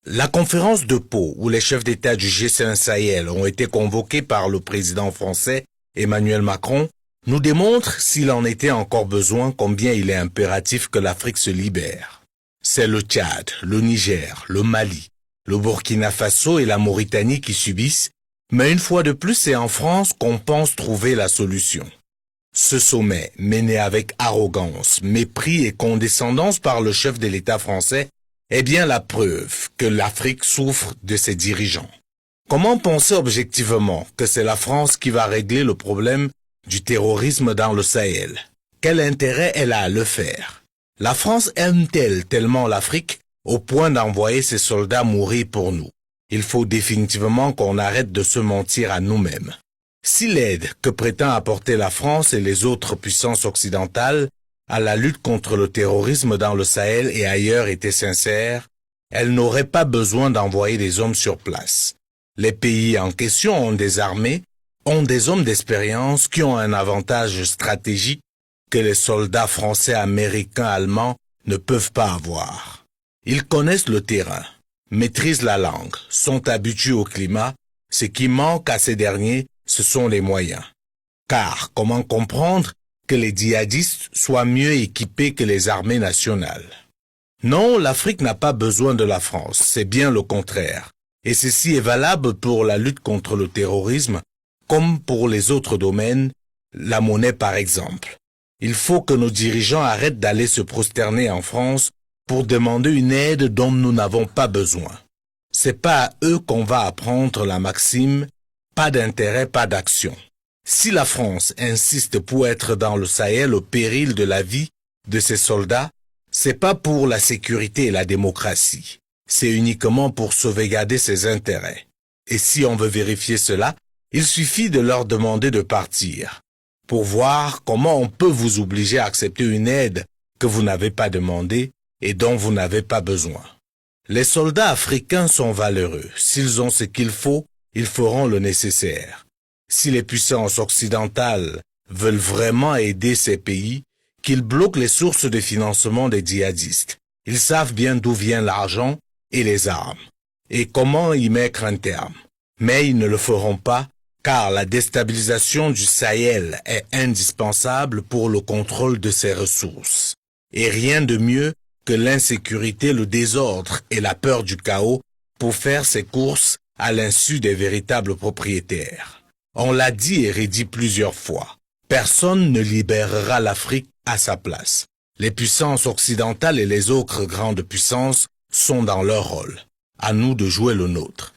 La conférence de Pau, où les chefs d'État du G5 Sahel ont été convoqués par le président français Emmanuel Macron, nous démontre, s'il en était encore besoin, combien il est impératif que l'Afrique se libère. C'est le Tchad, le Niger, le Mali, le Burkina Faso et la Mauritanie qui subissent, mais une fois de plus, c'est en France qu'on pense trouver la solution. Ce sommet, mené avec arrogance, mépris et condescendance par le chef de l'État français, est bien la preuve que l'Afrique souffre de ses dirigeants. Comment penser objectivement que c'est la France qui va régler le problème du terrorisme dans le Sahel? Quel intérêt elle a à le faire? La France aime-t-elle tellement l'Afrique au point d'envoyer ses soldats mourir pour nous? Il faut définitivement qu'on arrête de se mentir à nous-mêmes. Si l'aide que prétend apporter la France et les autres puissances occidentales à la lutte contre le terrorisme dans le Sahel et ailleurs était sincère, elle n'aurait pas besoin d'envoyer des hommes sur place. Les pays en question ont des armées, ont des hommes d'expérience qui ont un avantage stratégique que les soldats français, américains, allemands ne peuvent pas avoir. Ils connaissent le terrain, maîtrisent la langue, sont habitués au climat. Ce qui manque à ces derniers, ce sont les moyens. Car comment comprendre que les djihadistes soient mieux équipés que les armées nationales? Non, l'Afrique n'a pas besoin de la France, c'est bien le contraire. Et ceci est valable pour la lutte contre le terrorisme, comme pour les autres domaines, la monnaie par exemple. Il faut que nos dirigeants arrêtent d'aller se prosterner en France pour demander une aide dont nous n'avons pas besoin. C'est pas à eux qu'on va apprendre la maxime « pas d'intérêt, pas d'action ». Si la France insiste pour être dans le Sahel au péril de la vie de ses soldats, c'est pas pour la sécurité et la démocratie. C'est uniquement pour sauvegarder ses intérêts. Et si on veut vérifier cela, il suffit de leur demander de partir, pour voir comment on peut vous obliger à accepter une aide que vous n'avez pas demandée et dont vous n'avez pas besoin. Les soldats africains sont valeureux. S'ils ont ce qu'il faut, ils feront le nécessaire. Si les puissances occidentales veulent vraiment aider ces pays, qu'ils bloquent les sources de financement des djihadistes. Ils savent bien d'où vient l'argent et les armes, et comment y mettre un terme. Mais ils ne le feront pas, car la déstabilisation du Sahel est indispensable pour le contrôle de ses ressources. Et rien de mieux que l'insécurité, le désordre et la peur du chaos pour faire ses courses à l'insu des véritables propriétaires. On l'a dit et redit plusieurs fois. Personne ne libérera l'Afrique à sa place. Les puissances occidentales et les autres grandes puissances sont dans leur rôle. À nous de jouer le nôtre.